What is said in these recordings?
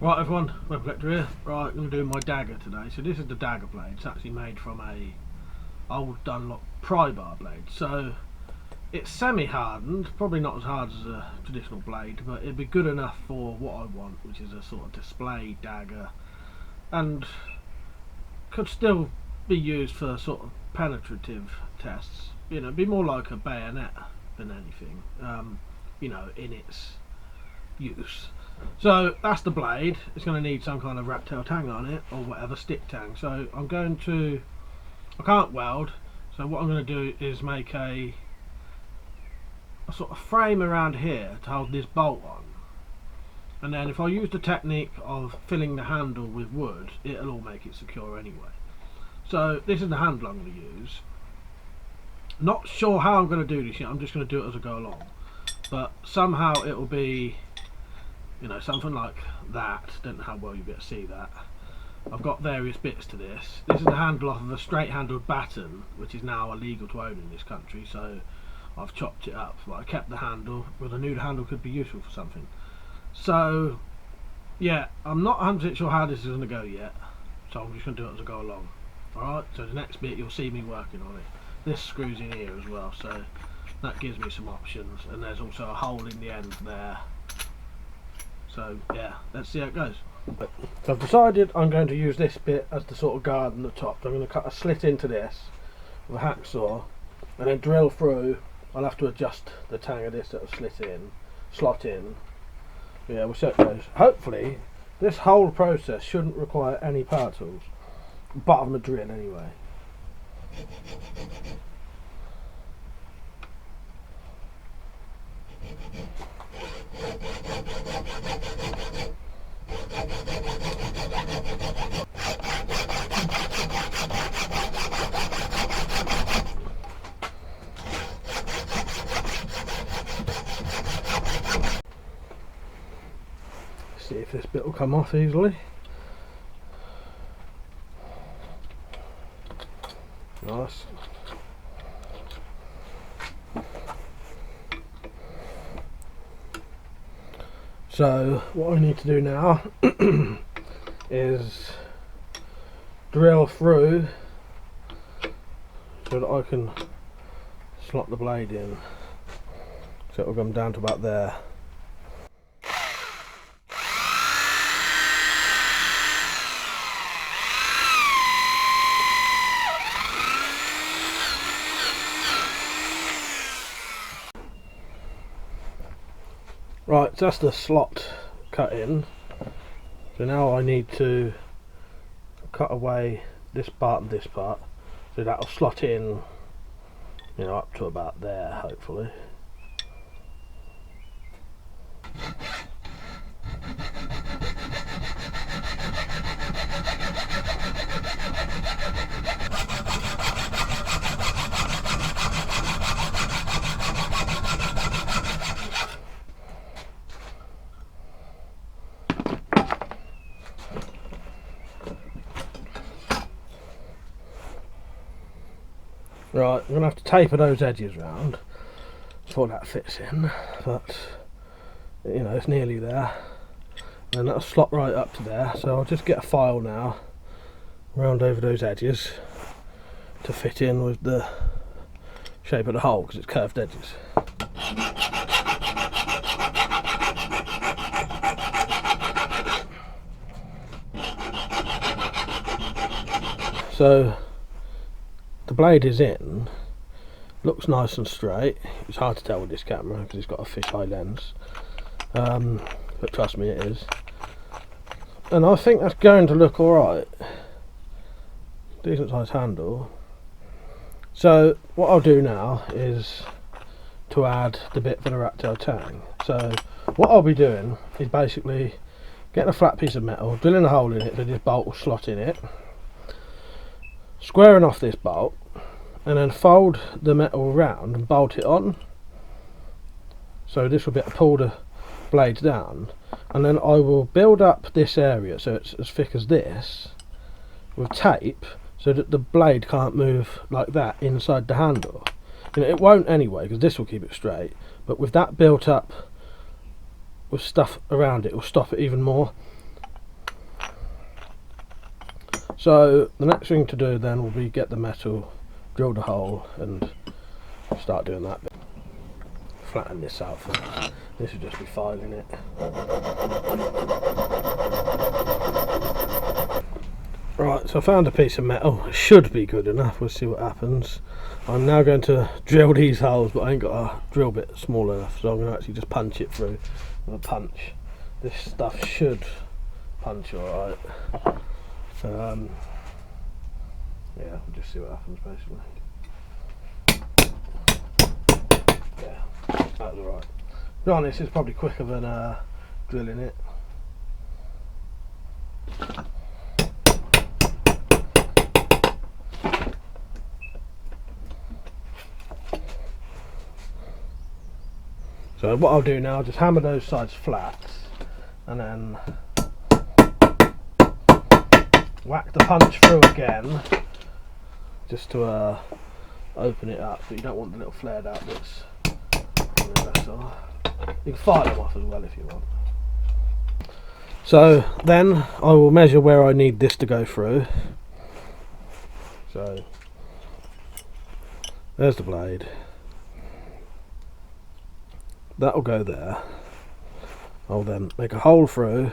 Right everyone, WeaponCollector here. Right, I'm going to do my dagger today. So this is the dagger blade. It's actually made from a old Dunlop pry bar blade. So it's semi-hardened, probably not as hard as a traditional blade, but it'd be good enough for what I want, which is a sort of display dagger, and could still be used for sort of penetrative tests. You know, be more like a bayonet than anything. You know, in its use. So that's the blade. It's going to need some kind of rat tail tang on it, or whatever, stick tang. So I can't weld, so what I'm going to do is make a sort of frame around here to hold this bolt on, and then if I use the technique of filling the handle with wood, it'll all make it secure anyway. So this is the handle I'm going to use. Not sure how I'm going to do this yet. I'm just going to do it as I go along, but somehow it'll be, you know, something like that. Don't know how well you'll be able to see that. I've got various bits to this. This is the handle off of a straight handled baton, which is now illegal to own in this country, so I've chopped it up, but I kept the handle, but I knew the handle could be useful for something. So yeah, I'm not 100% sure how this is going to go yet, so I'm just going to do it as I go along. Alright, so the next bit you'll see me working on it. This screws in here as well, so that gives me some options, and there's also a hole in the end there. So yeah, let's see how it goes. So I've decided I'm going to use this bit as the sort of guard on the top. So I'm going to cut a slit into this with a hacksaw and then drill through. I'll have to adjust the tang of this that'll slot in. Yeah, we'll see how it goes. Hopefully this whole process shouldn't require any power tools, but I'm a drill anyway. See if this bit will come off easily. Nice. So what I need to do now is drill through so that I can slot the blade in, so it will come down to about there. Right, so that's the slot cut in. So now I need to cut away this part and this part, so that'll slot in, you know, up to about there, hopefully. Right, I'm going to have to taper those edges round before that fits in, but you know, it's nearly there, and that'll slot right up to there. So I'll just get a file now, round over those edges to fit in with the shape of the hole, because it's curved edges. So the blade is in, looks nice and straight. It's hard to tell with this camera because it's got a fisheye lens, but trust me, it is. And I think that's going to look alright. Decent sized handle. So what I'll do now is to add the bit for the rat tail tang. So what I'll be doing is basically getting a flat piece of metal, drilling a hole in it so this bolt will slot in it, squaring off this bolt, and then fold the metal around and bolt it on. So this will be able to pull the blades down, and then I will build up this area so it's as thick as this with tape, so that the blade can't move like that inside the handle. You know, it won't anyway, because this will keep it straight, but with that built up with stuff around it, will stop it even more. So the next thing to do then will be get the metal, drill the hole and start doing that bit. Flatten this out for that. This will just be filing it. Right, so I found a piece of metal. It should be good enough. We'll see what happens. I'm now going to drill these holes, but I ain't got a drill bit small enough, so I'm going to actually just punch it through with a punch. This stuff should punch alright. Yeah, we'll just see what happens basically. Yeah, that was alright. To be honest, it's probably quicker than drilling it. So what I'll do now, just hammer those sides flat and then whack the punch through again just to open it up, but you don't want the little flared out bits. You can fire them off as well if you want. So then I will measure where I need this to go through. So there's the blade. That'll go there. I'll then make a hole through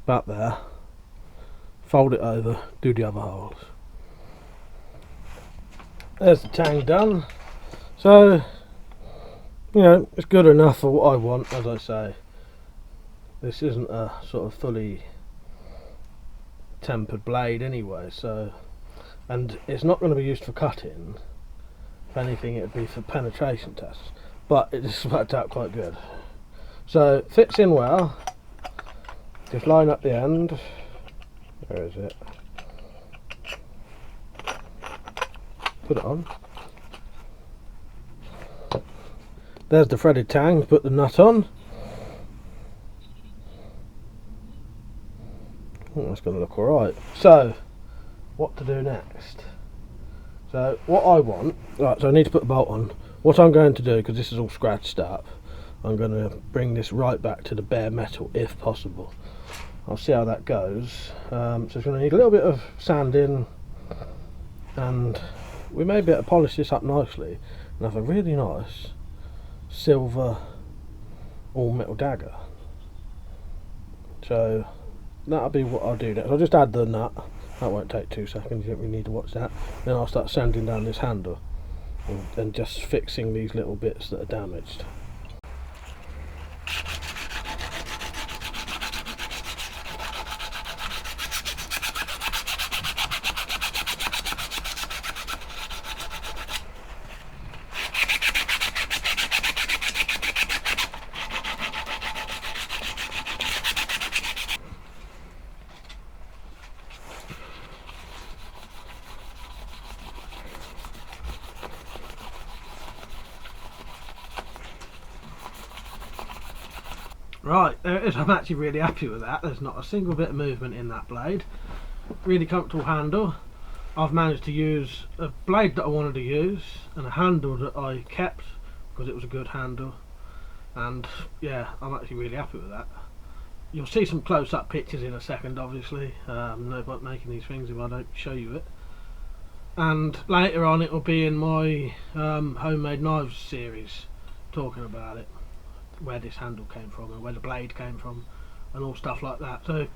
about there, fold it over, do the other holes. There's the tang done. So, you know, it's good enough for what I want, as I say. This isn't a sort of fully tempered blade anyway, so, and it's not going to be used for cutting. If anything, it would be for penetration tests, but it just worked out quite good. So fits in well. Just line up the end. Where is it? Put it on. There's the threaded tang. Put the nut on. Oh, that's going to look alright. So, what to do next? So what I want, right, so I need to put the bolt on. What I'm going to do, because this is all scratched up, I'm going to bring this right back to the bare metal if possible. I'll see how that goes. So it's going to need a little bit of sanding, and we may be able to polish this up nicely and have a really nice silver all metal dagger. So that'll be what I'll do next. I'll just add the nut. That won't take 2 seconds, you don't really need to watch that. Then I'll start sanding down this handle and just fixing these little bits that are damaged. Right, there it is. I'm actually really happy with that. There's not a single bit of movement in that blade. Really comfortable handle. I've managed to use a blade that I wanted to use and a handle that I kept because it was a good handle. And yeah, I'm actually really happy with that. You'll see some close-up pictures in a second, obviously. No point making these things if I don't show you it. And later on it will be in my homemade knives series, talking about it, where this handle came from and where the blade came from and all stuff like that. So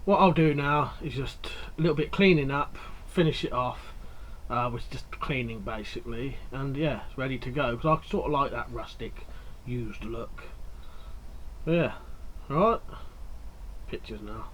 what I'll do now is just a little bit cleaning up, finish it off with just cleaning basically, and yeah, it's ready to go because I sort of like that rustic used look. So yeah, right, pictures now.